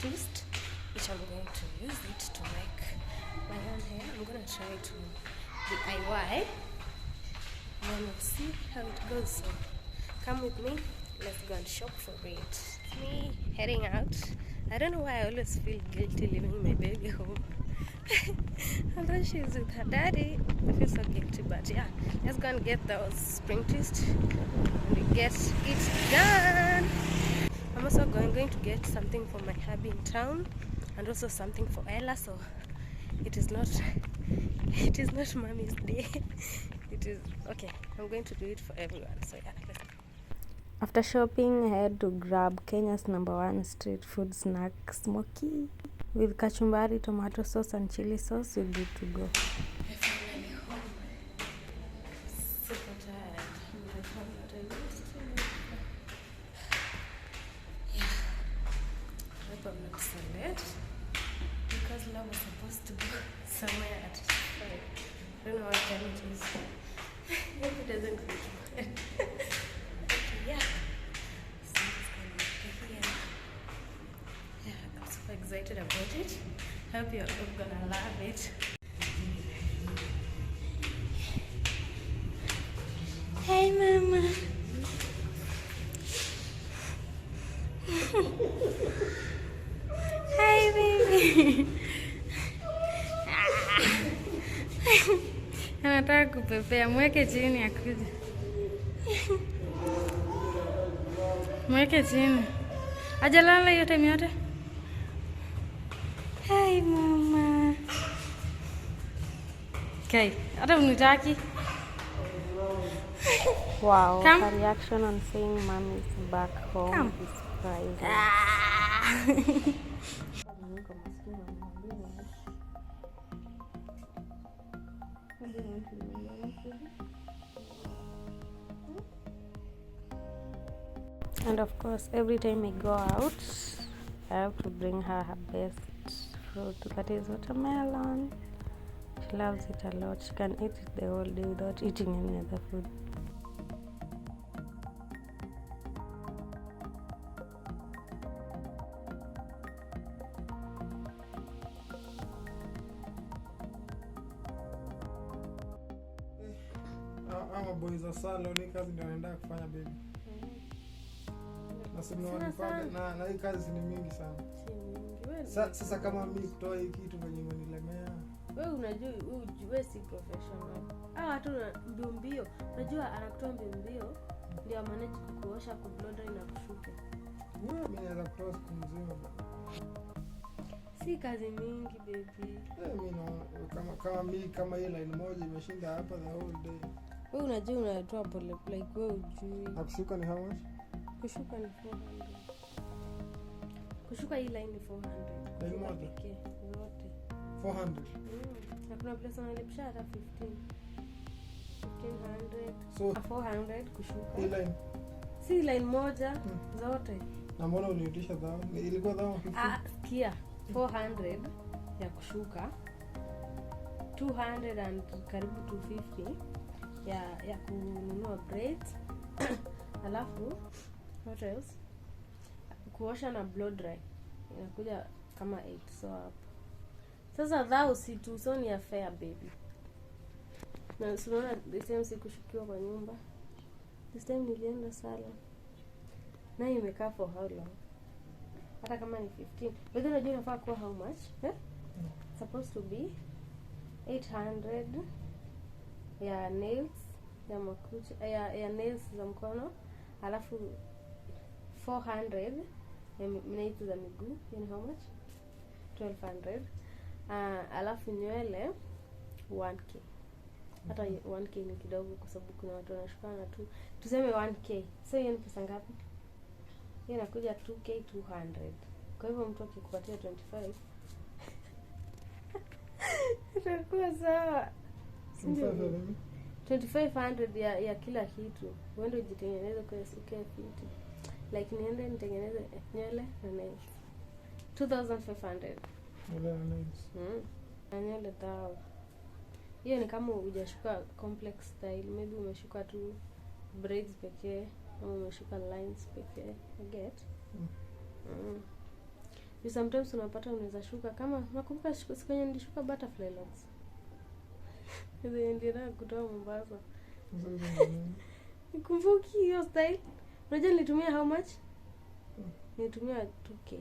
twist, which I'm going to use it to make my own hair. I'm going to try to DIY, and then we'll see how it goes. So come with me, let's go and shop for it. It's me heading out. I don't know why I always feel guilty leaving my baby home. Although she's with her daddy, I feel so guilty, but yeah, let's go and get those spring twists and we get it done. I'm also going to get something for my hubby in town, and also something for Ella, so it is not mommy's day. It is okay. I'm going to do it for everyone, so yeah, let's go. After shopping, I had to grab Kenya's #1 street food snack, smoky, with kachumbari, tomato sauce and chili sauce. We're good to go. I'm finally home. Super tired. I found what I used to. Yeah. I hope I'm not so late, because love was supposed to go somewhere at 5. I don't know what time it is. If it doesn't fit well. Yeah. So I'm just gonna be here. Yeah, I'm super excited about it. Hope you're all gonna love it. Hey, Mama. Hi, baby. Anataka kupepea, mweke chini akuje. Mweke chini. Hajalala hiyo time yote? Hi, Mama. Okay, hata unitaki. Wow, come. Her reaction on saying mom is back home come. Is surprising. And of course, every time I go out, I have to bring her best fruit, that is watermelon. She loves it a lot. She can eat it the whole day without eating any other food. Ama boys wa sala ni kazi ndio anaenda kufanya baby. Na sema na hii kazi ni mingi sana. Sasa kama mimi kutoa hii kitu venye imenilemea. Wewe unajua wewe si professional. Watu mbio. Unajua anakutoa mbio ndio manage kukuosha, kubloda na kushuka. Wewe mimi naweza kutoa siku nzima. Si kazi mingi baby. Mimi kama hii line moja imeshinda hapa the whole day. Wewe unajua unatoa pole like wewe ujui. Na kushuka ni how much? Kushuka ni 400. Kushuka hii line ni 400. Line moja pekee yote. 400. Na kuna place wanalipisha hata 1500. So 400 kushuka. Hii line. Si line moja zote. Na mbona uliitisha dhao? Ilikuwa dhao 15. Sikia. 400 ya kushuka. 200 and karibu 250 ya kununua braids. Alafu what else? Kuosha na blow dry inakuja kama 8, so hapo sasa dhao si tu, so ni affair baby. Na unaona this time sikushukiwa kwa nyumba, this time nilienda sala na imekaa for how long, hata kama ni 15 wewe unajua inafaa kuwa how much supposed to be 800 ya nails ya makucha ya nails za mkono, alafu 400 ya nails za miguu. You know how much? 1200. Alafu nywele 1k. Hata 1k ni kidogo kwa sababu kuna watu wanashukana tu. Tuseme 1k. So hiyo ni pesa ngapi? Hiyo inakuja 2k 200. Kwa hivyo mtu akikupatia 25 itakuwa sawa. 2500 ya kila kitu. Uende ujitengeneze kwa siku ya fiti. Like niende nitengeneze nywele na nails. 2500. Nywele na nails. Nywele tao. Hiyo ni kama hujashuka complex style. Maybe umeshuka tu braids pekee au umeshuka lines pekee. I get. Sometimes unapata unaweza shuka kama nakumbuka siku yenye nilishuka butterfly locks. Hizo ndio na kutoa Mombasa. Nikumbuki hiyo style. Unajua nilitumia how much? Nilitumia 2k.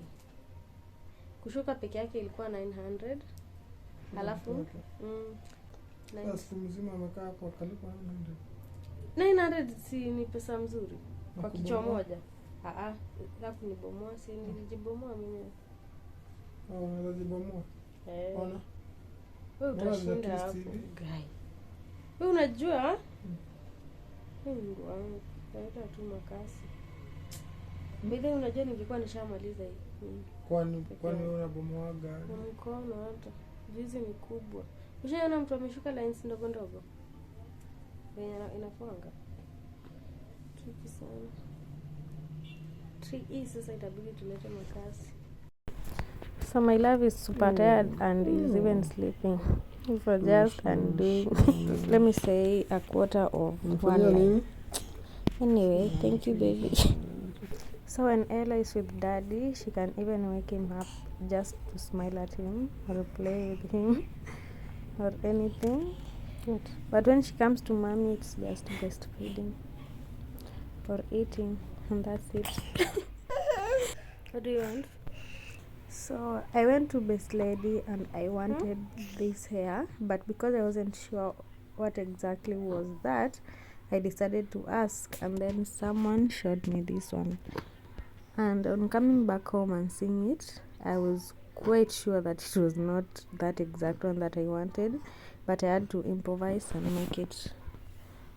Kushuka peke yake ilikuwa 900. Alafu Sasa mzima amekaa kwa kalipo 900 si ni pesa mzuri kwa kichwa moja. Hapo ni bomoa, si nilijibomoa mimi. Unajibomoa. Ona. Wewe utashinda hapo, guy. Wewe unajua? Mungu wangu, naita tu makasi. Mbele unajua ningekuwa nishamaliza hii. Kwani unabomoa gani? Mkono hata. Hizi ni kubwa. Ushaona mtu ameshuka lines ndogo ndogo? Inafunga. Tricky sana. Tricky sasa itabidi tulete makasi. So my love is super tired and is even sleeping. For just undoing, let me say, a quarter of one line. Anyway, thank you, baby. So when Ella is with daddy, she can even wake him up just to smile at him or play with him or anything. But when she comes to mommy, it's just breastfeeding or eating, and that's it. What do you want? So I went to Best Lady and I wanted this hair, but because I wasn't sure what exactly was that, I decided to ask, and then someone showed me this one. And on coming back home and seeing it, I was quite sure that it was not that exact one that I wanted, but I had to improvise and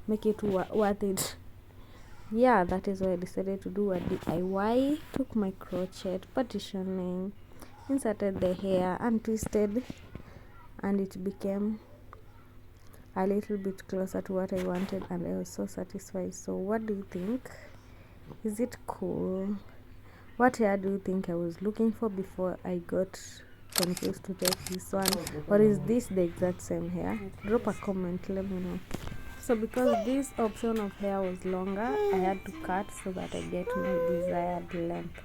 make it worth it. Yeah, that is why I decided to do a DIY. Took my crochet, partitioning, inserted the hair and twisted, and it became a little bit closer to what I wanted, and I was so satisfied. So what do you think? Is it cool? What hair do you think I was looking for before I got confused to take this one? Or is this the exact same hair? Drop a comment, let me know. So because this option of hair was longer, I had to cut so that I get my desired length.